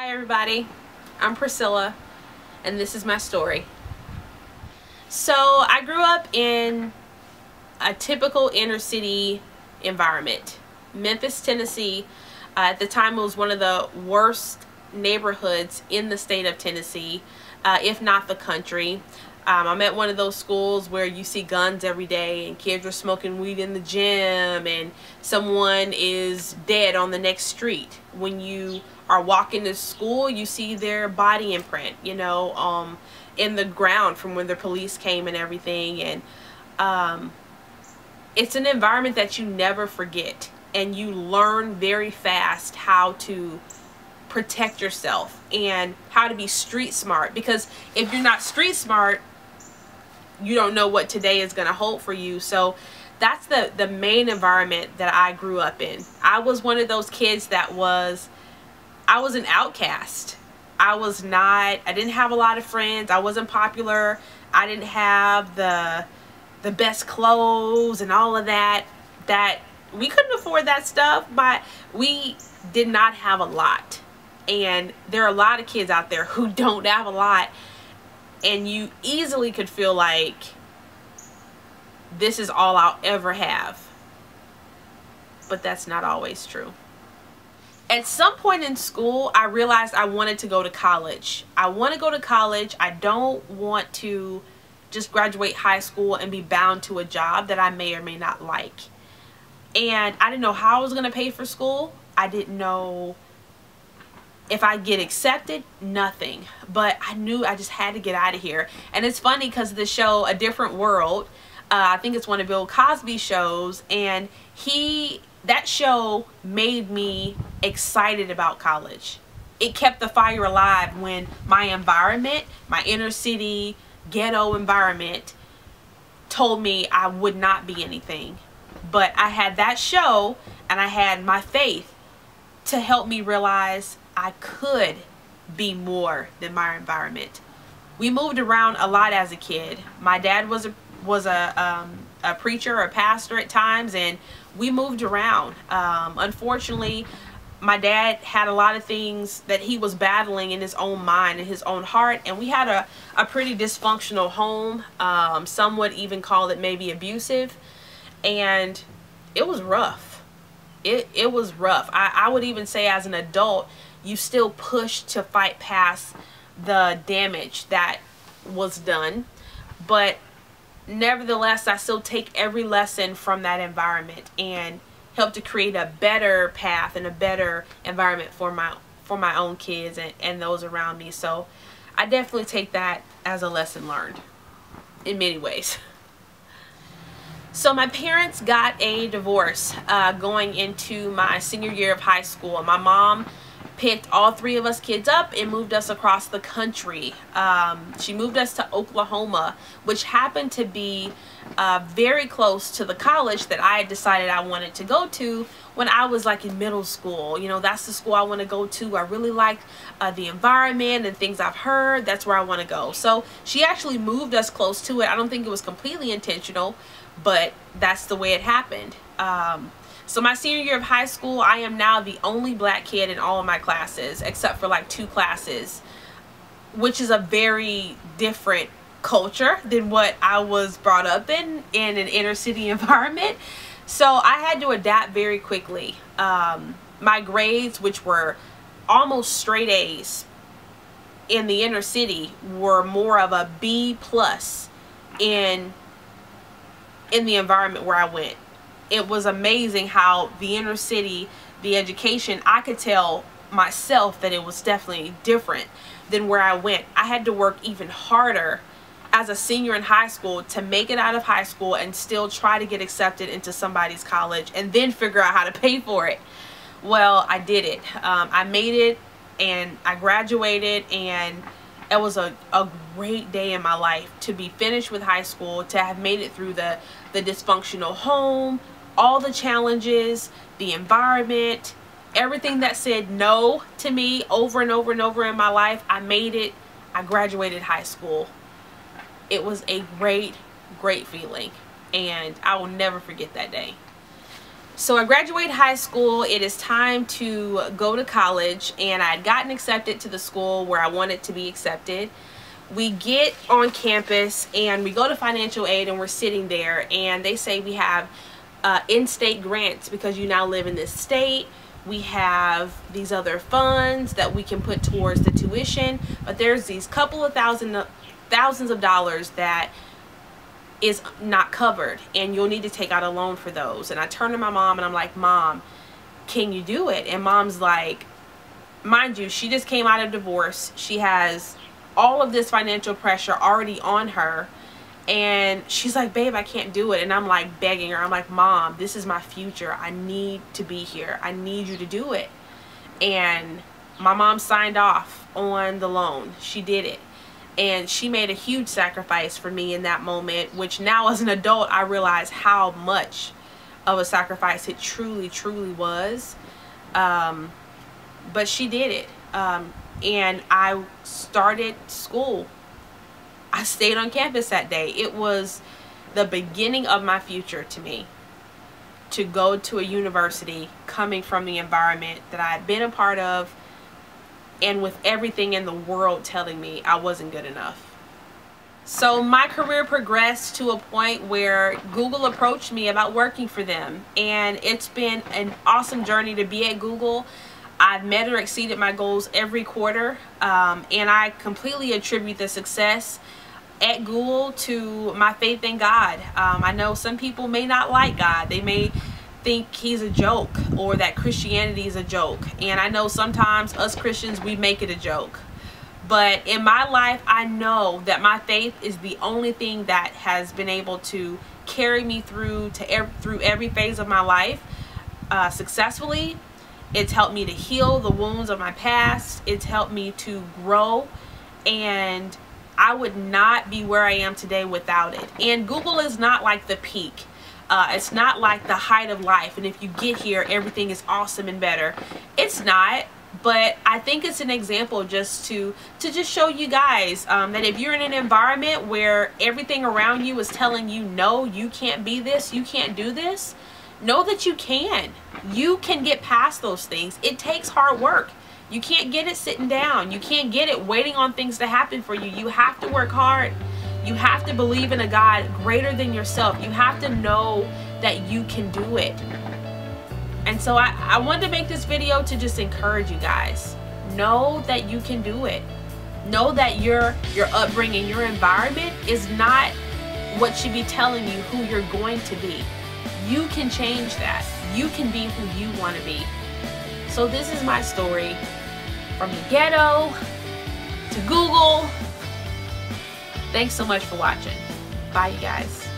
Hi everybody, I'm Priscilla and this is my story. So I grew up in a typical inner city environment. Memphis, Tennessee. At the time it was one of the worst neighborhoods in the state of Tennessee, if not the country. I'm at one of those schools where you see guns every day and kids are smoking weed in the gym and someone is dead on the next street. When you are walking to school, you see their body imprint, you know, in the ground from when the police came and everything. And it's an environment that you never forget, and you learn very fast how to protect yourself and how to be street smart, because if you're not street smart, you don't know what today is going to hold for you. So that's the main environment that I grew up in. I was one of those kids that I was an outcast. I didn't have a lot of friends. I wasn't popular. I didn't have the best clothes and all of that. We couldn't afford that stuff, but we did not have a lot. And there are a lot of kids out there who don't have a lot, and you easily could feel like this is all I'll ever have. But that's not always true. At some point in school, I realized I wanted to go to college. I want to go to college. I don't want to just graduate high school and be bound to a job that I may or may not like. And I didn't know how I was going to pay for school. I didn't know if I'd get accepted, nothing. But I knew I just had to get out of here. And it's funny because the show A Different World, I think it's one of Bill Cosby's shows, and that show made me excited about college. It kept the fire alive when my environment, my inner city ghetto environment, told me I would not be anything. But I had that show and I had my faith to help me realize I could be more than my environment. We moved around a lot as a kid. My dad was a preacher or a pastor at times, and we moved around. Unfortunately, my dad had a lot of things that he was battling in his own mind and his own heart, and we had a pretty dysfunctional home. Some would even call it maybe abusive, and it was rough. It was rough. I would even say as an adult, you still push to fight past the damage that was done. But nevertheless, I still take every lesson from that environment and help to create a better path and a better environment for my own kids and those around me. So I definitely take that as a lesson learned in many ways. So my parents got a divorce going into my senior year of high school. My mom picked all three of us kids up and moved us across the country. She moved us to Oklahoma, which happened to be very close to the college that I had decided I wanted to go to when I was like in middle school. You know, that's the school I want to go to. I really liked the environment and things I've heard. That's where I want to go. So she actually moved us close to it. I don't think it was completely intentional, but that's the way it happened. So my senior year of high school, I am now the only black kid in all of my classes, except for like 2 classes, which is a very different culture than what I was brought up in an inner city environment. So I had to adapt very quickly. My grades, which were almost straight A's in the inner city, were more of a B+ in the environment where I went. It was amazing how the inner city, the education, I could tell myself that it was definitely different than where I went. I had to work even harder as a senior in high school to make it out of high school and still try to get accepted into somebody's college and then figure out how to pay for it. Well, I did it. I made it and I graduated, and it was a great day in my life to be finished with high school, to have made it through the dysfunctional home, all the challenges, the environment, everything that said no to me over and over and over in my life. I made it. I graduated high school. It was a great feeling, and I will never forget that day. So I graduated high school. It is time to go to college, and I had gotten accepted to the school where I wanted to be accepted. We get on campus and we go to financial aid, and we're sitting there and they say we have in-state grants because you now live in this state. We have these other funds that we can put towards the tuition, but there's these couple of thousands of dollars that is not covered, and you'll need to take out a loan for those. And I turn to my mom and I'm like, Mom, can you do it? And Mom's like, mind you, she just came out of divorce. She has all of this financial pressure already on her, and she's like, babe, I can't do it. And I'm like begging her. I'm like, Mom, this is my future. I need to be here. I need you to do it. And my mom signed off on the loan. She did it. And she made a huge sacrifice for me in that moment, which now as an adult I realize how much of a sacrifice it truly was. But she did it. And I started school. I stayed on campus that day. It was the beginning of my future to me, to go to a university coming from the environment that I had been a part of, and with everything in the world telling me I wasn't good enough. So my career progressed to a point where Google approached me about working for them, and it's been an awesome journey to be at Google. I've met or exceeded my goals every quarter, and I completely attribute the success at Google to my faith in God. I know some people may not like God. They may think he's a joke, or that Christianity is a joke. And I know sometimes us Christians, we make it a joke. But in my life, I know that my faith is the only thing that has been able to carry me through every phase of my life successfully. It's helped me to heal the wounds of my past. It's helped me to grow, and I would not be where I am today without it. And Google is not like the peak. It's not like the height of life, and if you get here everything is awesome and better. It's not. But I think it's an example just to just show you guys that if you're in an environment where everything around you is telling you, no, you can't be this, you can't do this, know that you can. You can get past those things. It takes hard work. You can't get it sitting down. You can't get it waiting on things to happen for you. You have to work hard. You have to believe in a God greater than yourself. You have to know that you can do it. And so I wanted to make this video to just encourage you guys. Know that you can do it. Know that your upbringing, your environment is not what should be telling you who you're going to be. You can change that. You can be who you want to be. So this is my story, from the ghetto to Google. Thanks so much for watching. Bye, you guys.